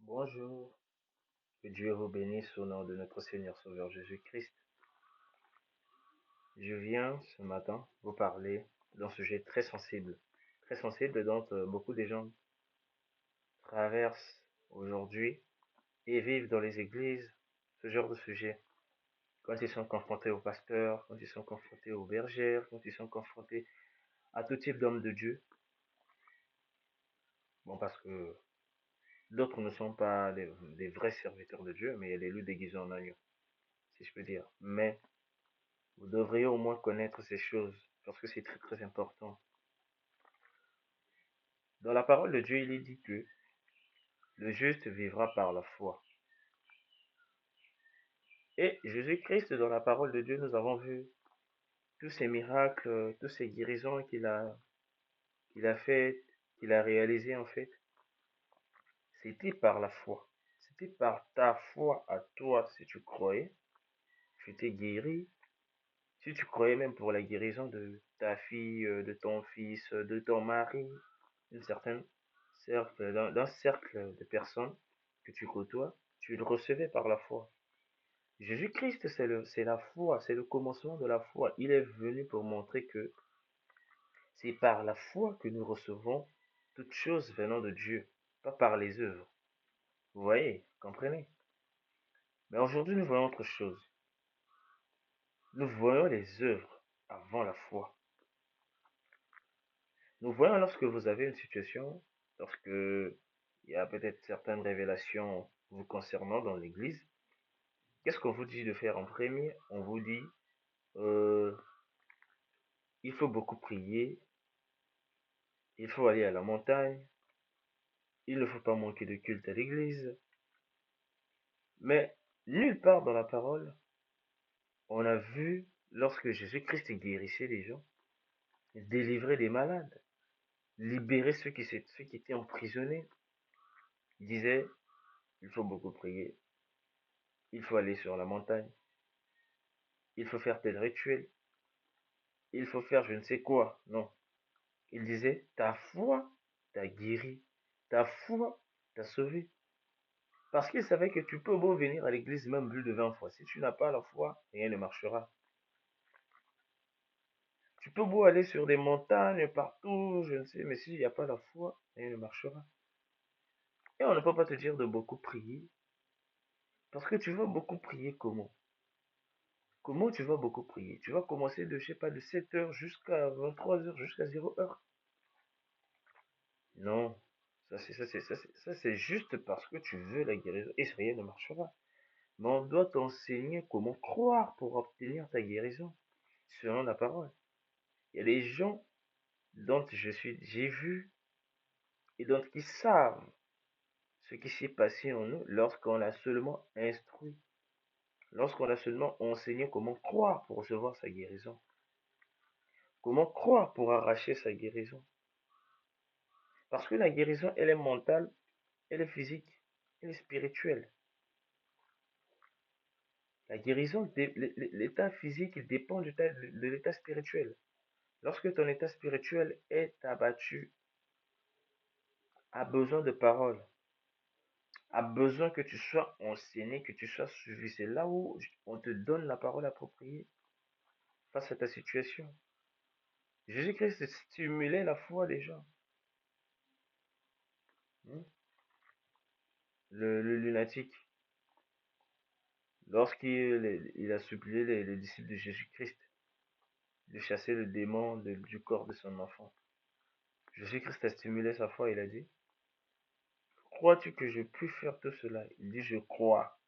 Bonjour, que Dieu vous bénisse au nom de notre Seigneur Sauveur Jésus-Christ. Je viens ce matin vous parler d'un sujet très sensible dont beaucoup de gens traversent aujourd'hui et vivent dans les églises ce genre de sujet. Quand ils sont confrontés aux pasteurs, quand ils sont confrontés aux bergères, quand ils sont confrontés à tout type d'hommes de Dieu. Bon, parce que d'autres ne sont pas des vrais serviteurs de Dieu, mais les loups déguisés en agneau, si je peux dire. Mais vous devriez au moins connaître ces choses, parce que c'est très très important. Dans la parole de Dieu, il est dit que le juste vivra par la foi. Et Jésus-Christ, dans la parole de Dieu, nous avons vu tous ces miracles, toutes ces guérisons qu'il a fait, qu'il a réalisées en fait. C'était par la foi. C'était par ta foi à toi, si tu croyais, tu étais guéri. Si tu croyais même pour la guérison de ta fille, de ton fils, de ton mari, d'une certaine cercle, d'un cercle de personnes que tu côtoies, tu le recevais par la foi. Jésus-Christ, c'est la foi, c'est le commencement de la foi. Il est venu pour montrer que c'est par la foi que nous recevons toutes choses venant de Dieu, pas par les œuvres. Vous voyez, comprenez? Mais aujourd'hui, nous voyons autre chose. Nous voyons les œuvres avant la foi. Nous voyons lorsque vous avez une situation, lorsque il y a peut-être certaines révélations vous concernant dans l'église, qu'est-ce qu'on vous dit de faire en premier? On vous dit, euh, il faut beaucoup prier, il faut aller à la montagne, il ne faut pas manquer de culte à l'église. Mais nulle part dans la parole, on a vu lorsque Jésus-Christ guérissait les gens, délivrer des malades, libérer ceux qui étaient emprisonnés. Il disait, il faut beaucoup prier, il faut aller sur la montagne, il faut faire tel rituel, il faut faire je ne sais quoi. Non. Il disait, ta foi t'a guéri, ta foi t'a sauvé. Parce qu'il savait que tu peux beau venir à l'église même plus de 20 fois. Si tu n'as pas la foi, rien ne marchera. Tu peux beau aller sur des montagnes partout, je ne sais, mais s'il n'y a pas la foi, rien ne marchera. Et on ne peut pas te dire de beaucoup prier. Parce que tu vas beaucoup prier comment? Comment tu vas beaucoup prier? Tu vas commencer de, je sais pas, de 7 heures jusqu'à 23 heures, jusqu'à 0 heure. Non, ça c'est juste parce que tu veux la guérison et rien ne marchera. Mais on doit t'enseigner comment croire pour obtenir ta guérison, selon la parole. Il y a des gens dont j'ai vu et dont qui savent ce qui s'est passé en nous lorsqu'on a seulement instruit, lorsqu'on a seulement enseigné comment croire pour recevoir sa guérison, comment croire pour arracher sa guérison. Parce que la guérison, elle est mentale, elle est physique, elle est spirituelle. La guérison, l'état physique dépend de l'état spirituel. Lorsque ton état spirituel est abattu, a besoin de paroles, a besoin que tu sois enseigné, que tu sois suivi. C'est là où on te donne la parole appropriée face à ta situation. Jésus-Christ stimulait la foi des gens. Hmm. Le lunatique, lorsqu'il a supplié les disciples de Jésus-Christ de chasser le démon du corps de son enfant, Jésus-Christ a stimulé sa foi, il a dit, crois-tu que je puis faire tout cela? Il dit, je crois,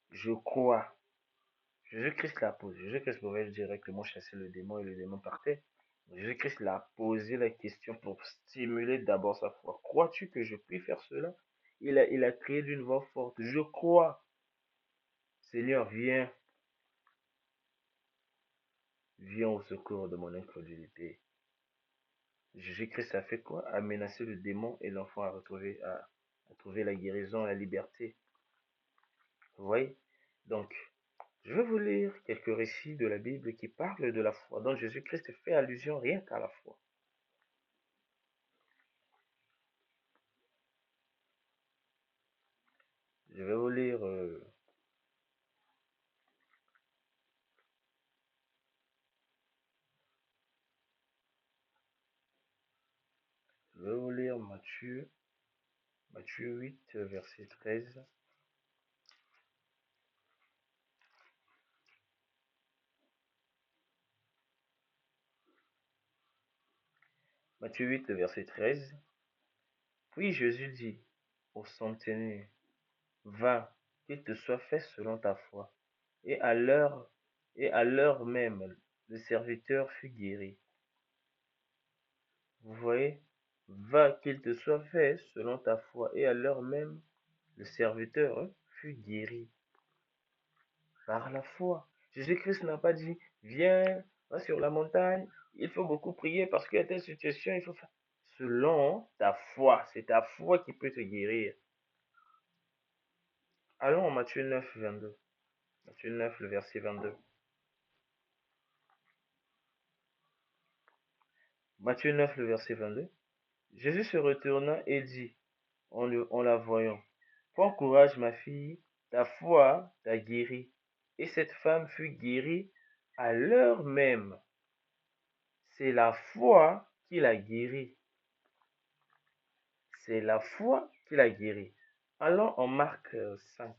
je crois. Jésus-Christ l'a posé. Jésus-Christ pouvait directement chasser le démon et le démon partait. Jésus-Christ l'a posé la question pour stimuler d'abord sa foi. Crois-tu que je puis faire cela? Il a crié d'une voix forte, je crois. Seigneur, viens, viens au secours de mon incrédulité. Jésus-Christ a fait quoi? A menacé le démon et l'enfant a trouvé la guérison, la liberté. Vous voyez? Donc, je vais vous lire quelques récits de la Bible qui parlent de la foi, dont Jésus-Christ fait allusion rien qu'à la foi. Je vais vous lire Matthieu 8, verset 13. Matthieu 8, verset 13. Puis Jésus dit au centenier, va, qu'il te soit fait selon ta foi. Et à l'heure même, le serviteur fut guéri. Vous voyez, va, qu'il te soit fait selon ta foi. Et à l'heure même, le serviteur fut guéri par la foi. Jésus-Christ n'a pas dit, viens, va sur la montagne, il faut beaucoup prier parce qu'il y a telle situation, il faut faire. Selon ta foi, c'est ta foi qui peut te guérir. Allons en Matthieu 9, 22. Matthieu 9, le verset 22. Matthieu 9, le verset 22. Jésus se retourna et dit, en la voyant, prends courage, ma fille, ta foi t'a guérie. Et cette femme fut guérie à l'heure même. C'est la foi qui l'a guérie. C'est la foi qui l'a guérie. Allons en Marc 5.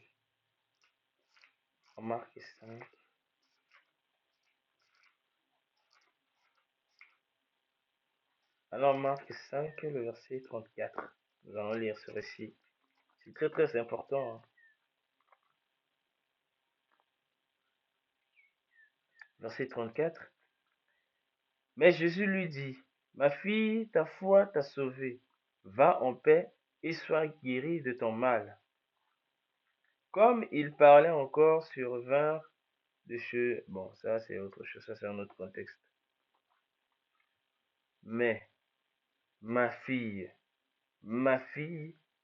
En Marc 5. Alors Marc 5, le verset 34. Nous allons lire ce récit. C'est très très important. Verset 34. Mais Jésus lui dit, ma fille, ta foi t'a sauvée. Va en paix et sois guérie de ton mal. Comme il parlait encore, survinrent de chez... Bon, ça c'est autre chose, ça c'est un autre contexte. Mais, ma fille,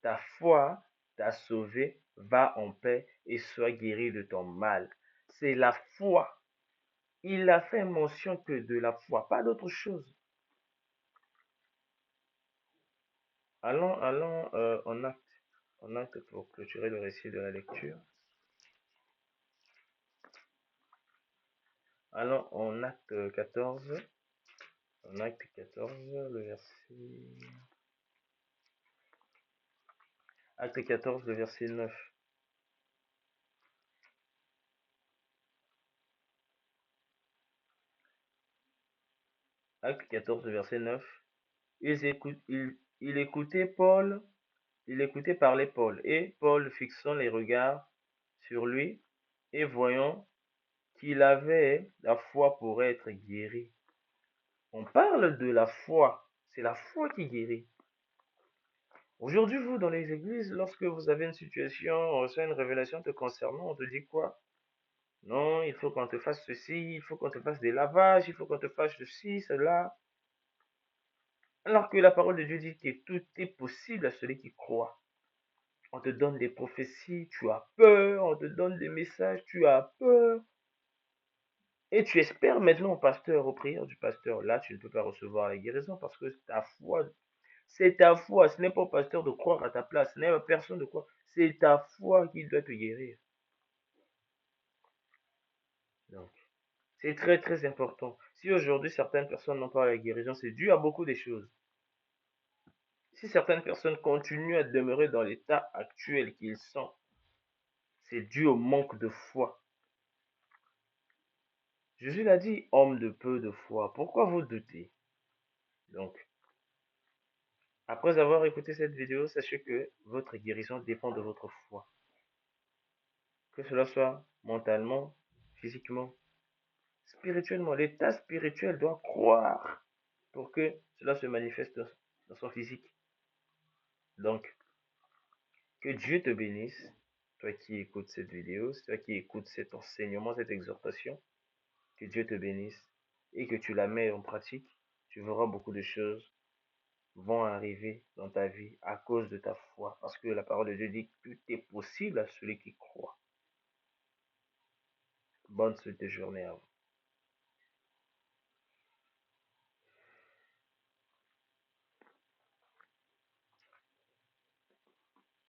ta foi t'a sauvée, va en paix et sois guérie de ton mal. C'est la foi. Il a fait mention que de la foi, pas d'autre chose. Allons en acte pour clôturer le récit de la lecture. Allons en acte 14. En acte 14, le verset... Acte 14, le verset 9. Acte 14, le verset 9. Il écoutait Paul, il écoutait parler Paul, et Paul, fixant les regards sur lui, et voyant qu'il avait la foi pour être guéri. On parle de la foi, c'est la foi qui guérit. Aujourd'hui, vous, dans les églises, lorsque vous avez une situation, on reçoit une révélation te concernant, on te dit quoi? Non, il faut qu'on te fasse ceci, il faut qu'on te fasse des lavages, il faut qu'on te fasse ceci, cela. Alors que la parole de Dieu dit que tout est possible à celui qui croit. On te donne des prophéties, tu as peur, on te donne des messages, tu as peur. Et tu espères maintenant au pasteur, aux prières du pasteur. Là, tu ne peux pas recevoir la guérison parce que ta foi, c'est ta foi. Ce n'est pas au pasteur de croire à ta place, ce n'est pas à personne de croire. C'est ta foi qui doit te guérir. Donc, c'est très très important. Si aujourd'hui certaines personnes n'ont pas la guérison, c'est dû à beaucoup de choses. Si certaines personnes continuent à demeurer dans l'état actuel qu'ils sont, c'est dû au manque de foi. Jésus l'a dit, homme de peu de foi, pourquoi vous doutez? Donc, après avoir écouté cette vidéo, sachez que votre guérison dépend de votre foi. Que cela soit mentalement, physiquement, spirituellement. L'état spirituel doit croire pour que cela se manifeste dans son physique. Donc, que Dieu te bénisse, toi qui écoutes cette vidéo, toi qui écoutes cet enseignement, cette exhortation. Que Dieu te bénisse et que tu la mets en pratique. Tu verras beaucoup de choses vont arriver dans ta vie à cause de ta foi. Parce que la parole de Dieu dit que tout est possible à celui qui croit. Bonne suite de journée à vous.